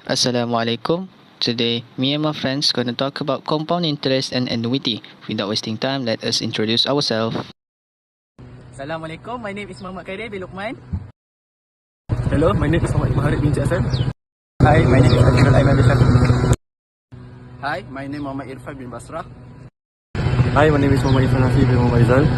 Assalamualaikum. Today, me and my friends gonna talk about compound interest and annuity. Without wasting time, let us introduce ourselves. Assalamualaikum, my name is Muhammad Khairil Bin Lukman. Hello, my name is Khairil Bin Lukman. Hi, my name is Khairil Bin Lukman. Hi, my name is Muhammad Irfan bin Basrah. Hi, my name is Muhammad Irfan bin Faisal.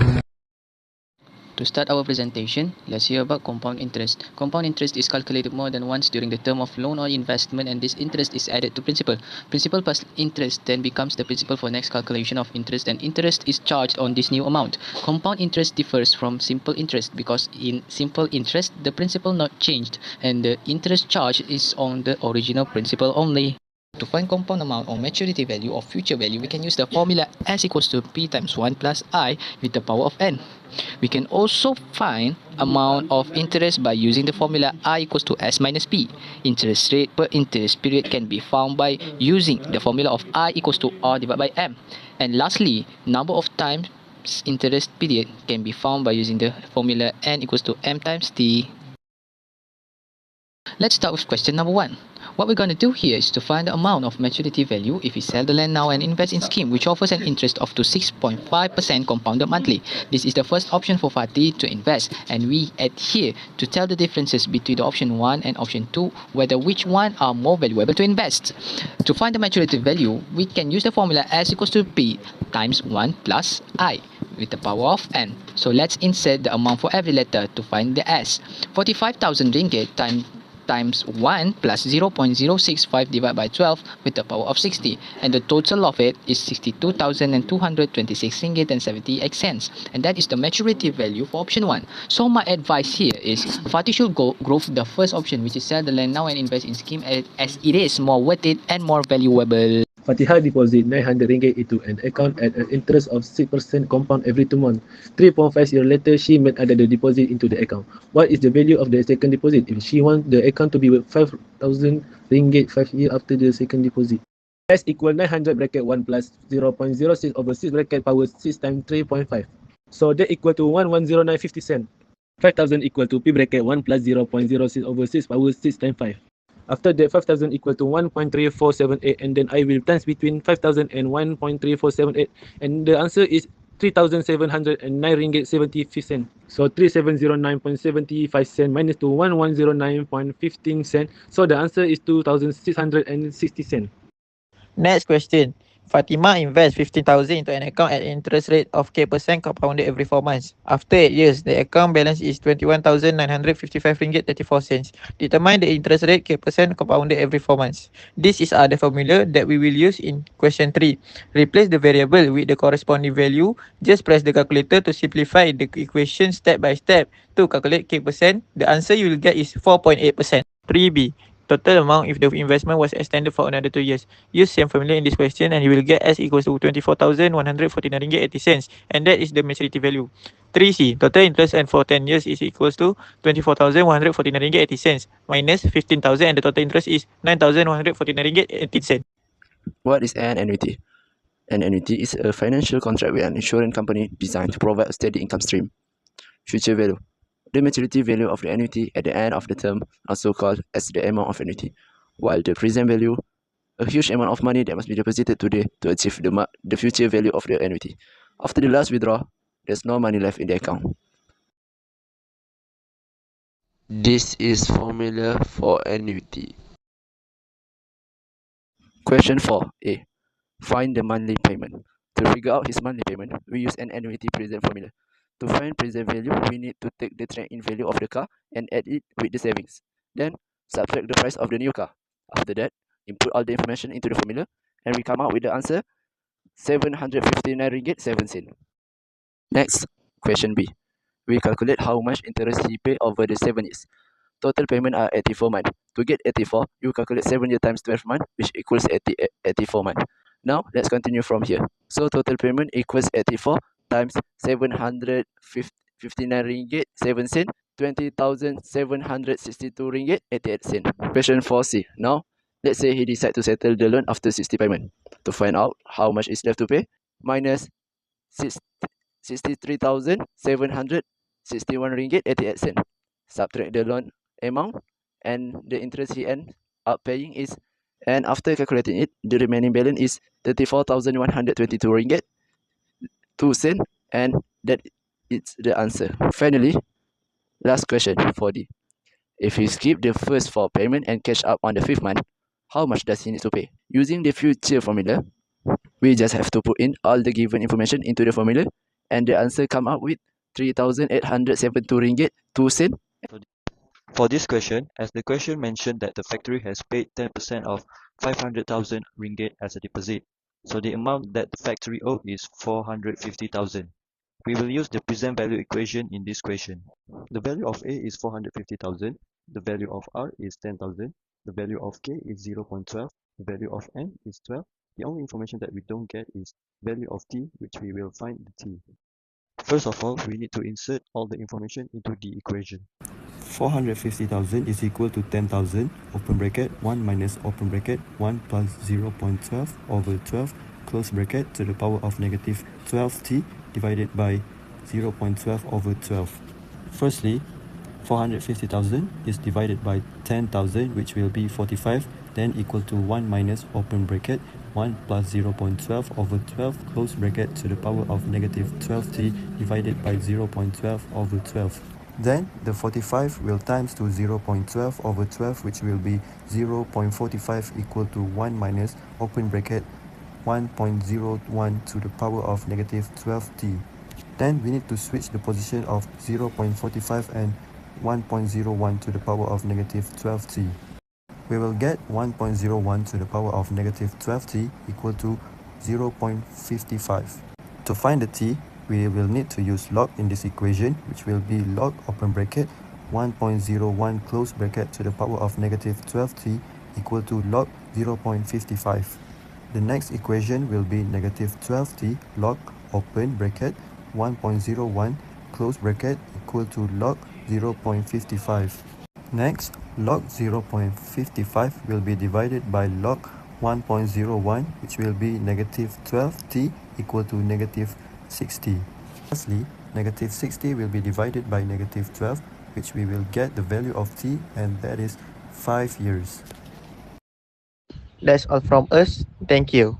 To start our presentation, let's hear about compound interest. Compound interest is calculated more than once during the term of loan or investment, and this interest is added to principal. Principal plus interest then becomes the principal for next calculation of interest, and interest is charged on this new amount. Compound interest differs from simple interest because in simple interest, the principal not changed and the interest charge is on the original principal only. To find compound amount or maturity value or future value, we can use the formula S equals to P times 1 plus I with the power of N. We can also find amount of interest by using the formula I equals to S minus P. Interest rate per interest period can be found by using the formula of I equals to R divided by M. And lastly, number of times interest period can be found by using the formula N equals to M times T. Let's start with question number 1. What we're going to do here is to find the amount of maturity value if we sell the land now and invest in scheme which offers an interest of to 6.5% compounded monthly. This is the first option for Fatih to invest, and we adhere to tell the differences between the option 1 and option 2 whether which one are more valuable to invest. To find the maturity value, we can use the formula S equals to P times 1 plus I with the power of N. So let's insert the amount for every letter to find the S. 45,000 ringgit times 1 plus 0.065 divided by 12 with the power of 60, and the total of it is 62,226 ringgit and 78 cents, and that is the maturity value for option 1. So my advice here is Fatih should go for the first option, which is sell the land now and invest in scheme, as it is more worth it and more valuable. Fatiha deposit 900 ringgit into an account at an interest of 6% compound every 2 months. 3.5 years later, she made another deposit into the account. What is the value of the second deposit? If she wants the account to be worth 5,000 ringgit 5 years after the second deposit. S equal 900 bracket 1 plus 0.06 over 6 bracket power 6 times 3.5. So that equal to 110950 cent. 5,000 equal to P bracket 1 plus 0.06 over 6 power 6 times 5. After that, 5,000 equal to 1.3478, and then I will times between 5,000 and 1.3478, and the answer is 3,709 ringgit 75 cent. So 3,709.75 cent minus to 1,109.15 cent. So the answer is 2,660 cent. Next question. Fatima invests 15,000 into an account at interest rate of K% compounded every 4 months. After 8 years, the account balance is 21,955 ringgit 34 cents. Determine the interest rate K% compounded every 4 months. This is the formula that we will use in question 3. Replace the variable with the corresponding value. Just press the calculator to simplify the equation step by step to calculate K%. The answer you will get is 4.8%. 3B. Total amount if the investment was extended for another 2 years. Use same formula in this question and you will get S equals to 24,149 ringgit 80 cents, and that is the maturity value. 3C. Total interest and for 10 years is equals to 24,149 ringgit 80 cents minus 15,000, and the total interest is 9,149 ringgit 80 cents. What is an annuity? An annuity is a financial contract with an insurance company designed to provide a steady income stream. Future value. The maturity value of the annuity at the end of the term, also called as the amount of annuity, while the present value, a huge amount of money that must be deposited today to achieve the future value of the annuity. After the last withdrawal, there's no money left in the account. This is formula for annuity. Question 4a. Find the monthly payment. To figure out his monthly payment, we use an annuity present formula. To find present value, we need to take the trade-in value of the car and add it with the savings. Then, subtract the price of the new car. After that, input all the information into the formula, and we come out with the answer 759 ringgit 7 cents. Next, question B. We calculate how much interest he paid over the 7 years. Total payment are 84 months. To get 84, you calculate 7 years times 12 months, which equals 84 months. Now, let's continue from here. So, total payment equals 84 times 759 ringgit 7 cents, 20,762 ringgit 88 cents. Question 4C. Now, let's say he decides to settle the loan after 60 payment. To find out how much is left to pay, minus 63,761 ringgit 88 cents. Subtract the loan amount and the interest he earned up paying is, and after calculating it, the remaining balance is 34,122 ringgit 2 cent, and that is the answer. Finally, last question for D. If he skip the first 4 payment and cash out on the 5th month, how much does he need to pay? Using the future formula, we just have to put in all the given information into the formula, and the answer come out with 3,872 ringgit 2 cent. For this question, as the question mentioned that the factory has paid 10% of 500,000 ringgit as a deposit, so the amount that the factory owed is 450,000. We will use the present value equation in this question. The value of A is 450,000, the value of R is 10,000, the value of K is 0.12, the value of N is 12. The only information that we don't get is value of T, which we will find the T. First of all, we need to insert all the information into the equation. 450,000 is equal to 10,000, open bracket, 1 minus open bracket, 1 plus 0.12 over 12, close bracket, to the power of negative 12t divided by 0.12 over 12. Firstly, 450,000 is divided by 10,000, which will be 45, then equal to 1 minus open bracket, 1 plus 0.12 over 12, close bracket, to the power of negative 12t divided by 0.12 over 12. Then the 45 will times to 0.12 over 12, which will be 0.45 equal to 1 minus open bracket 1.01 to the power of negative 12t. Then we need to switch the position of 0.45 and 1.01 to the power of negative 12t. We will get 1.01 to the power of negative 12t equal to 0.55. To find the t, we will need to use log in this equation, which will be log open bracket 1.01 close bracket to the power of negative 12t equal to log 0.55. The next equation will be negative 12t log open bracket 1.01 close bracket equal to log 0.55. Next, log 0.55 will be divided by log 1.01, which will be negative 12t equal to negative 60. Lastly, negative 60 will be divided by negative 12, which we will get the value of t, and that is 5 years. That's all from us. Thank you.